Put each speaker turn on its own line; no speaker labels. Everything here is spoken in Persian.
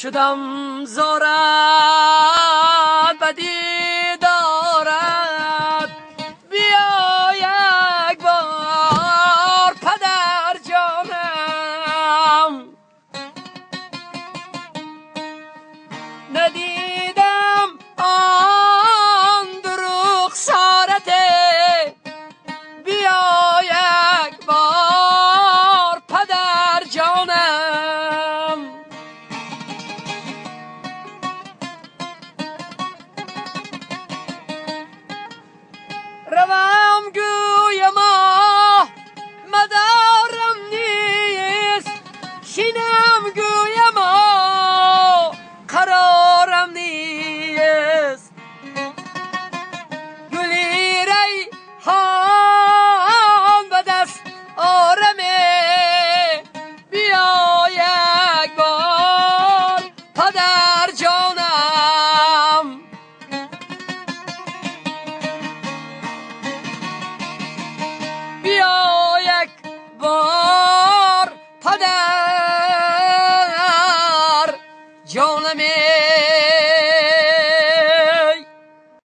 شدم زارت بدی دارد، بیا یک بار پدر جانم. ندیدم آن دروغ سارته، بیا یک بار پدر جانم. روم گویم مدارم نیست، شینم گویم قرارم نیست. گلی ریحان به دست آرمه، بیا یک بار پدر جانم. بیا یک بار پدر